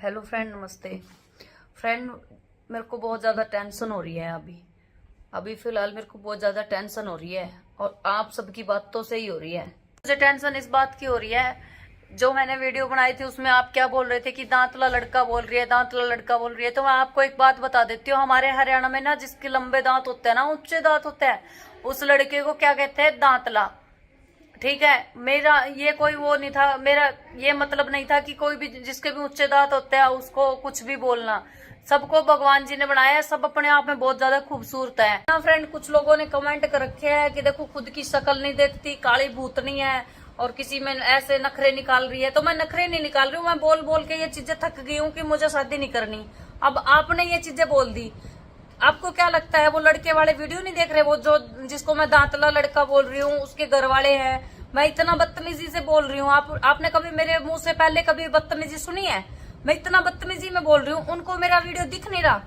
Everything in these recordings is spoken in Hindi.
हेलो फ्रेंड, नमस्ते फ्रेंड। मेरे को बहुत ज़्यादा टेंशन हो रही है अभी फिलहाल मेरे को बहुत ज़्यादा टेंशन हो रही है और आप सबकी बातों से ही हो रही है। मुझे टेंशन इस बात की हो रही है, जो मैंने वीडियो बनाई थी उसमें आप क्या बोल रहे थे कि दांतला लड़का बोल रही है, दांतला लड़का बोल रही है। तो मैं आपको एक बात बता देती हूँ, हमारे हरियाणा में ना जिसके लंबे दांत होते हैं ना, ऊंचे दांत होते हैं, उस लड़के को क्या कहते हैं, दांतला। ठीक है, मेरा ये कोई वो नहीं था, मेरा ये मतलब नहीं था कि कोई भी जिसके भी ऊंचे दांत होते हैं उसको कुछ भी बोलना। सबको भगवान जी ने बनाया है, सब अपने आप में बहुत ज्यादा खूबसूरत है ना फ्रेंड। कुछ लोगों ने कमेंट कर रखे हैं कि देखो खुद की शक्ल नहीं देखती, काली भूतनी है और किसी में ऐसे नखरे निकाल रही है। तो मैं नखरे नहीं निकाल रही हूँ, मैं बोल बोल के ये चीजें थक गई हूँ कि मुझे शादी नहीं करनी। अब आपने ये चीजें बोल दी, आपको क्या लगता है वो लड़के वाले वीडियो नहीं देख रहे, वो जो जिसको मैं दांतला लड़का बोल रही हूँ उसके घर वाले हैं, मैं इतना बदतमीजी से बोल रही हूँ। आपने कभी मेरे मुंह से पहले कभी बदतमीजी सुनी है? मैं इतना बदतमीजी में बोल रही हूँ, उनको मेरा वीडियो दिख नहीं रहा।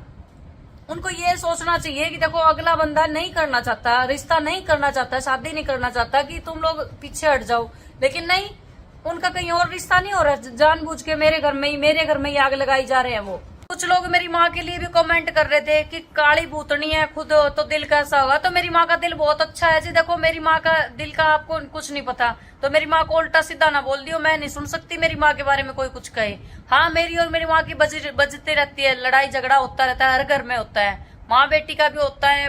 उनको ये सोचना चाहिए कि देखो अगला बंदा नहीं करना चाहता, रिश्ता नहीं करना चाहता, शादी नहीं करना चाहता, कि तुम लोग पीछे हट जाओ। लेकिन नहीं, उनका कहीं और रिश्ता नहीं हो रहा, जानबूझ के मेरे घर में ही आग लगाई जा रहे हैं वो। कुछ लोग मेरी माँ के लिए भी कमेंट कर रहे थे कि काली भूतनी है खुद तो दिल कैसा होगा। तो मेरी माँ का दिल बहुत अच्छा है जी। देखो मेरी माँ का दिल का आपको कुछ नहीं पता, तो मेरी माँ को उल्टा सीधा ना बोल दियो। मैं नहीं सुन सकती मेरी माँ के बारे में कोई कुछ कहे। हाँ, मेरी और मेरी माँ की बजती रहती है, लड़ाई झगड़ा होता रहता है, हर घर में होता है, माँ बेटी का भी होता है,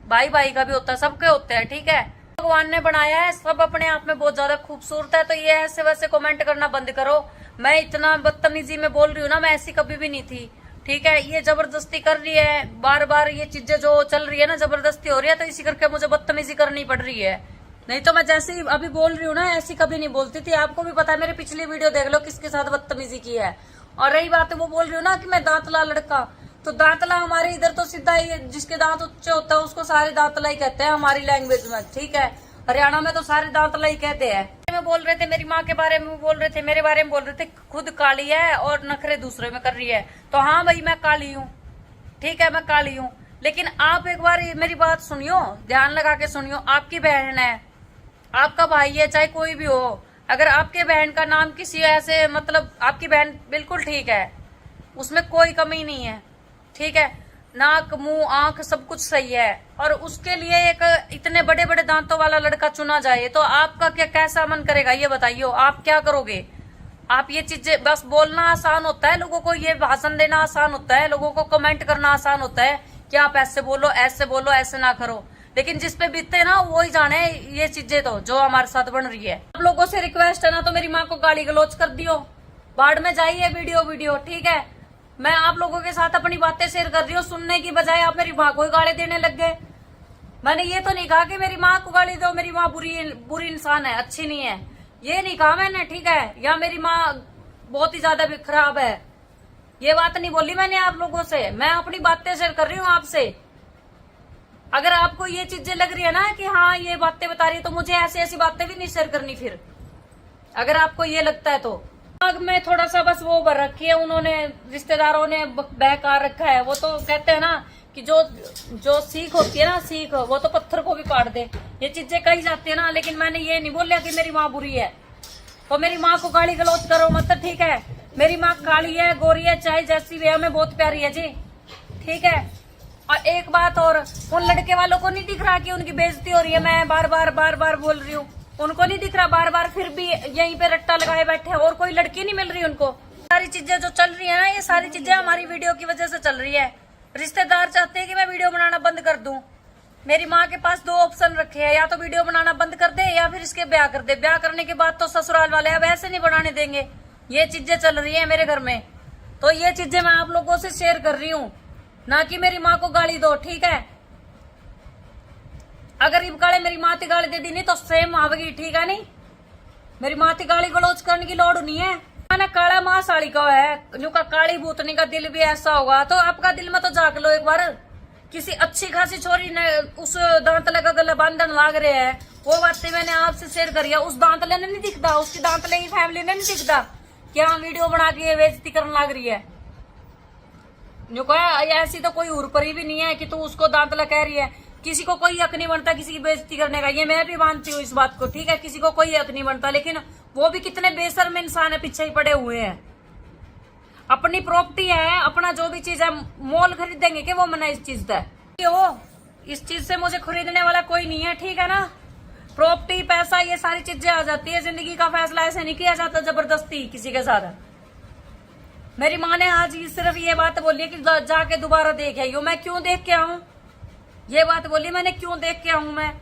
भाई भाई का भी होता है, सबके होते हैं। ठीक है, भगवान ने बनाया है, सब अपने आप में बहुत ज्यादा खूबसूरत है। तो ये ऐसे वैसे कमेंट करना बंद करो। मैं इतना बदतमीजी में बोल रही हूँ ना, मैं ऐसी कभी भी नहीं थी। ठीक है, ये जबरदस्ती कर रही है, बार बार ये चीजें जो चल रही है ना, जबरदस्ती हो रही है, तो इसी करके मुझे बदतमीजी करनी पड़ रही है। नहीं तो मैं जैसे ही अभी बोल रही हूँ ना, ऐसी कभी नहीं बोलती थी। आपको भी पता है, मेरी पिछली वीडियो देख लो किसके साथ बदतमीजी की है। और रही बात वो बोल रही हूँ ना कि मैं दांतला लड़का, तो दांतला हमारे इधर तो सीधा ही जिसके दांत ऊंचे होता है उसको सारे दांतला ही कहते हैं हमारी लैंग्वेज में। ठीक है, हरियाणा में तो सारे दांतला ही कहते हैं। में बोल रहे थे मेरी माँ के बारे में, बोल रहे थे मेरे बारे में, बोल रहे थे खुद काली है और नखरे दूसरे में कर रही है। तो हाँ भाई, मैं काली हूँ, ठीक है, मैं काली हूँ। लेकिन आप एक बार मेरी बात सुनियो, ध्यान लगा के सुनियो। आपकी बहन है, आपका भाई है, चाहे कोई भी हो, अगर आपके बहन का नाम किसी ऐसे, मतलब आपकी बहन बिल्कुल ठीक है, उसमें कोई कमी नहीं है, ठीक है, नाक मुंह आंख सब कुछ सही है, और उसके लिए एक इतने बड़े बड़े दांतों वाला लड़का चुना जाए, तो आपका क्या कैसा मन करेगा ये बताइए? आप क्या करोगे? आप ये चीजें बस बोलना आसान होता है, लोगों को ये भाषण देना आसान होता है, लोगों को कमेंट करना आसान होता है कि आप ऐसे बोलो, ऐसे ना करो। लेकिन जिसपे बीतते ना वो ही जाने ये चीजें तो जो हमारे साथ बन रही है। आप लोगों से रिक्वेस्ट है ना, तो मेरी माँ को गाली गलौज कर दियो, बाढ़ में जाइए वीडियो। ठीक है, मैं आप लोगों के साथ अपनी बातें शेयर कर रही हूँ, सुनने की बजाय आप मेरी माँ को ही गाली देने लग गए। मैंने ये तो नहीं कहा कि मेरी माँ को गाली दो, मेरी माँ बुरी इंसान है, अच्छी नहीं है, ये नहीं कहा मैंने। ठीक है, या मेरी माँ बहुत ही ज्यादा भी खराब है, ये बात नहीं बोली मैंने आप लोगों से। मैं अपनी बातें शेयर कर रही हूँ आपसे। अगर आपको ये चीजें लग रही है ना कि हाँ ये बातें बता रही है, तो मुझे ऐसी ऐसी बातें भी नहीं शेयर करनी फिर, अगर आपको ये लगता है तो। दिमाग में थोड़ा सा बस वो भर रखी है उन्होंने, रिश्तेदारों ने बहका रखा है। वो तो कहते हैं ना कि जो सीख होती है ना, सीख, वो तो पत्थर को भी काट दे, ये चीजें कही जाती है ना। लेकिन मैंने ये नहीं बोला कि मेरी माँ बुरी है, तो मेरी माँ को गाली गलौज करो मत। ठीक है, मेरी माँ काली है, गोरी है, चाहे जैसी भी है, हमें बहुत प्यारी है जी। ठीक है, और एक बात और, उन लड़के वालों को नहीं दिख रहा कि उनकी बेइज्जती हो रही है? मैं बार बार बोल रही हूँ, उनको नहीं दिख रहा बार बार, फिर भी यहीं पे रट्टा लगाए बैठे हैं, और कोई लड़की नहीं मिल रही उनको। सारी चीजें जो चल रही है ना, ये सारी चीजें हमारी वीडियो की वजह से चल रही है। रिश्तेदार चाहते हैं कि मैं वीडियो बनाना बंद कर दूं। मेरी माँ के पास दो ऑप्शन रखे हैं, या तो वीडियो बनाना बंद कर दे या फिर इसके ब्याह कर दे। ब्याह करने के बाद तो ससुराल वाले अब ऐसे नहीं बनाने देंगे। ये चीजें चल रही है मेरे घर में, तो ये चीजें मैं आप लोगों से शेयर कर रही हूँ, ना कि मेरी माँ को गाली दो। ठीक है, अगर इबकाले मेरी माँ गाली दे दी नहीं तो सेम आवेगी। ठीक है, नहीं मेरी माँ गाली गलौज करने की लोड़ नहीं है। ना काला माँ साड़ी का है, जो का काली भूतनी का दिल भी ऐसा होगा, तो आपका दिल में तो झांक लो एक बार। किसी अच्छी खासी छोरी ने उस दांतले का गला बांधन लाग रहे हैं, वो बातें मैंने आपसे शेयर करी है। उस दांतले ने नहीं दिखता, उसकी दांतले की फैमिली ने नहीं दिखता कि हाँ वीडियो बना के बेइज्जती करने लाग रही है। ऐसी तो कोई उर्परी भी नहीं है कि तू उसको दांतला कह रही है। किसी को कोई हक नहीं बनता किसी की बेइज्जती करने का, ये मैं भी मानती हूँ इस बात को। ठीक है, किसी को कोई हक नहीं बनता, लेकिन वो भी कितने बेशर्म इंसान है, पीछे ही पड़े हुए हैं। अपने अपनी प्रॉपर्टी है, अपना जो भी चीज है मोल खरीदेंगे कि वो मना इस चीज का हो, इस चीज से मुझे खरीदने वाला कोई नहीं है, ठीक है ना। प्रॉपर्टी, पैसा, ये सारी चीजें आ जाती है। जिंदगी का फैसला ऐसे नहीं किया जाता जबरदस्ती किसी के साथ। मेरी माँ ने आज सिर्फ ये बात बोली है कि जाके दोबारा देख आइयो। मैं क्यों देख के आऊं, ये बात बोली मैंने, क्यों देख के आऊं मैं।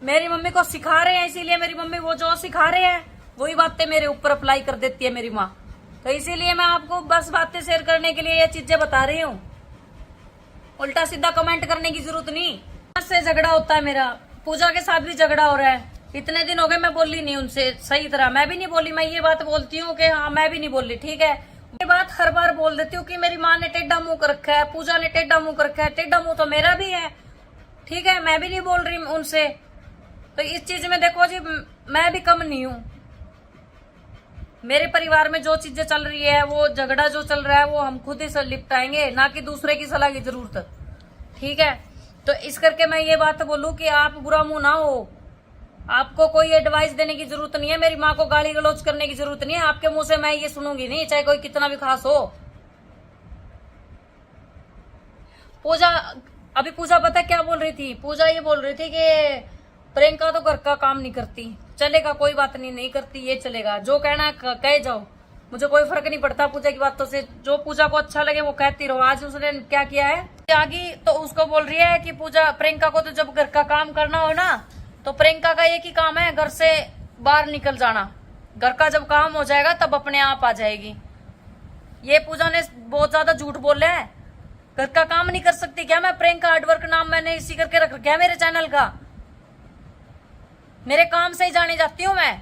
मेरी मम्मी को सिखा रहे हैं, इसीलिए मेरी मम्मी वो जो सिखा रहे हैं वही बातें मेरे ऊपर अप्लाई कर देती है मेरी माँ। तो इसीलिए मैं आपको बस बातें शेयर करने के लिए ये चीजें बता रही हूँ। उल्टा सीधा कमेंट करने की जरूरत नहीं। से झगड़ा होता है मेरा, पूजा के साथ भी झगड़ा हो रहा है। इतने दिन हो गए मैं बोली नहीं उनसे सही तरह, मैं भी नहीं बोली। मैं ये बात बोलती हूँ कि हाँ मैं भी नहीं बोली, ठीक है। ये बात हर बार बोल देती हूँ कि मेरी माँ ने टेढ़ा मुंह कर रखा है, पूजा ने टेढ़ा मुंह कर रखा है। टेढ़ा मुंह तो मेरा भी है, ठीक है, मैं भी नहीं बोल रही उनसे। तो इस चीज में देखो जी, मैं भी कम नहीं हूँ। मेरे परिवार में जो चीजें चल रही है, वो झगड़ा जो चल रहा है, वो हम खुद ही से निपटाएंगे, ना कि दूसरे की सलाह की जरूरत, ठीक है। तो इस करके मैं ये बात बोलूं कि आप बुरा मुंह ना हो। आपको कोई एडवाइस देने की जरूरत नहीं है, मेरी माँ को गाली गलौज करने की जरूरत नहीं है। आपके मुंह से मैं ये सुनूंगी नहीं, चाहे कोई कितना भी खास हो। पूजा, अभी पूजा पता क्या बोल रही थी, पूजा ये बोल रही थी कि प्रियंका तो घर का काम नहीं करती। चलेगा, कोई बात नहीं, नहीं करती ये चलेगा, जो कहना है कह जाओ, मुझे कोई फर्क नहीं पड़ता पूजा की बातों से। जो पूजा को अच्छा लगे वो कहती रहो। आज उसने क्या किया है, आगे तो उसको बोल रही है कि पूजा, प्रियंका को तो जब घर का काम करना हो ना, तो प्रियंका का एक ही काम है, घर से बाहर निकल जाना। घर का जब काम हो जाएगा तब अपने आप आ जाएगी। ये पूजा ने बहुत ज्यादा झूठ बोले है। घर का काम नहीं कर सकती क्या मैं? प्रियंका हार्डवर्क नाम मैंने इसी करके रख रखा है मेरे चैनल का। मेरे काम से ही जाने जाती हूँ मैं।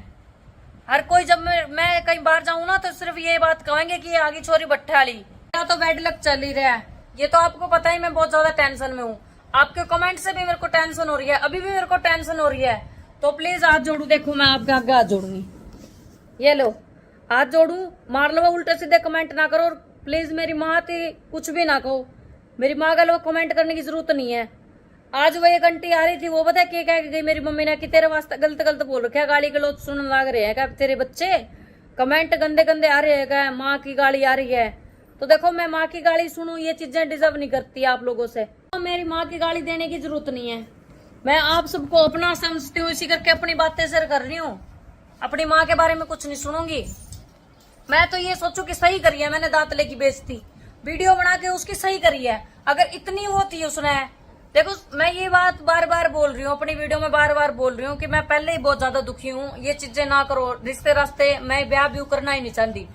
हर कोई जब मैं कहीं बाहर जाऊं ना तो सिर्फ ये बात कहेंगे कि आगे छोरी बट्टे वाली। क्या तो बैड लक चल ही रहा है, ये तो आपको पता ही। मैं बहुत ज्यादा टेंशन में हूँ। आपके कमेंट से भी मेरे को टेंशन हो रही है, अभी भी मेरे को टेंशन हो रही है। तो प्लीज हाथ जोड़ू, देखो मैं आपके आगे हाथ जोड़ूंगी, ये लो हाथ जोड़ू, मार लो। उल्टे सीधे कमेंट ना करो, और प्लीज मेरी माँ थी कुछ भी ना कहो। मेरी माँ का लोग कमेंट करने की जरूरत नहीं है। आज वो एक आंटी आ रही थी, वो पता क्या कह गई मेरी मम्मी ने कि तेरे वास्ते गलत गलत बोल रखे, गाली गलौज सुनने लग रहे हैं क्या तेरे बच्चे, कमेंट गंदे गंदे आ रहे हैं क्या, माँ की गाली आ रही है। तो देखो मैं माँ की गाली सुनूं, ये चीजें डिजर्व नहीं करती आप लोगों से। तो मेरी माँ की गाली देने की जरूरत नहीं है। मैं आप सबको अपना समझती हूँ, इसी करके अपनी बातें शेयर कर रही हूँ। अपनी माँ के बारे में कुछ नहीं सुनूंगी। मैं तो ये सोचू कि सही करी है मैंने दांतले की बेइज्जती, वीडियो बना के उसकी सही करी है। अगर इतनी होती उसने, देखो मैं ये बात बार बार बोल रही हूँ, अपनी वीडियो में बार बार बोल रही हूँ कि मैं पहले ही बहुत ज्यादा दुखी हूँ। ये चीजें ना करो, रिश्ते रास्ते मैं ब्याह भी करना ही नहीं चाहती,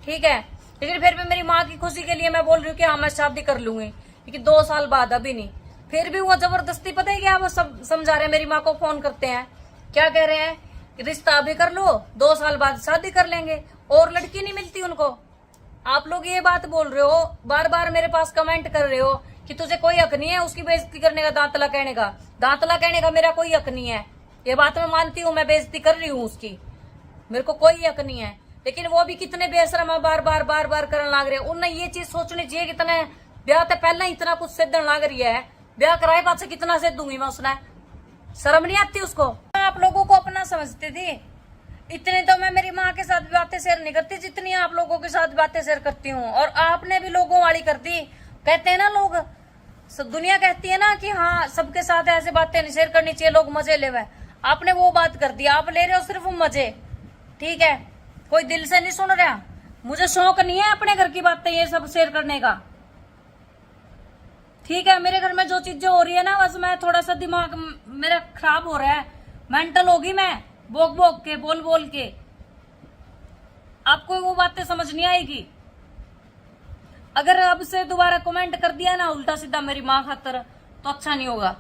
ठीक है। लेकिन फिर भी मेरी माँ की खुशी के लिए मैं बोल रही हूँ कि हाँ मैं शादी कर लूंगी, क्योंकि 2 साल बाद, अभी नहीं। फिर भी वो जबरदस्ती, पता है क्या वो सब समझा रहे हैं। मेरी माँ को फोन करते हैं, क्या कह रहे हैं, रिश्ता अभी कर लो, 2 साल बाद शादी कर लेंगे, और लड़की नहीं मिलती उनको। आप लोग ये बात बोल रहे हो, बार बार मेरे पास कमेंट कर रहे हो कि तुझे कोई हक नहीं है उसकी बेइज्जती करने का, दांतला कहने का। दांतला कहने का मेरा कोई हक नहीं है, ये बात मैं मानती हूँ। मैं बेइज्जती कर रही हूँ उसकी, मेरे को कोई हक नहीं है। लेकिन वो भी कितने बेशरम है, बार बार करने लग रहे हैं। उन्हें ये चीज सोचनी चाहिए, कितने ब्याह तो पहले इतना कुछ सिद्धन लग रही है, ब्याह कराए बाद से कितना सिद्ध दूंगी मैं उसने। शर्म नहीं आती उसको? आप लोगों को अपना समझती थी, इतने तो मैं मेरी माँ के साथ बातें शेयर नहीं करती जितनी आप लोगों के साथ बातें शेयर करती हूँ। और आपने भी लोगों वाली कर दी। कहते हैं ना लोग, सब दुनिया कहती है ना कि हाँ सबके साथ ऐसे बातें नहीं शेयर करनी चाहिए, लोग मजे ले हुए। आपने वो बात कर दी, आप ले रहे हो सिर्फ मजे, ठीक है, कोई दिल से नहीं सुन रहा। मुझे शौक नहीं है अपने घर की बातें ये सब शेयर करने का, ठीक है। मेरे घर में जो चीजें हो रही है ना, बस मैं थोड़ा सा दिमाग मेरा खराब हो रहा है, मेंटल होगी मैं, बोक के बोल बोल के। आपको वो बातें समझ नहीं आएगी। अगर अब से दोबारा कमेंट कर दिया ना उल्टा सीधा मेरी माँ खातर, तो अच्छा नहीं होगा।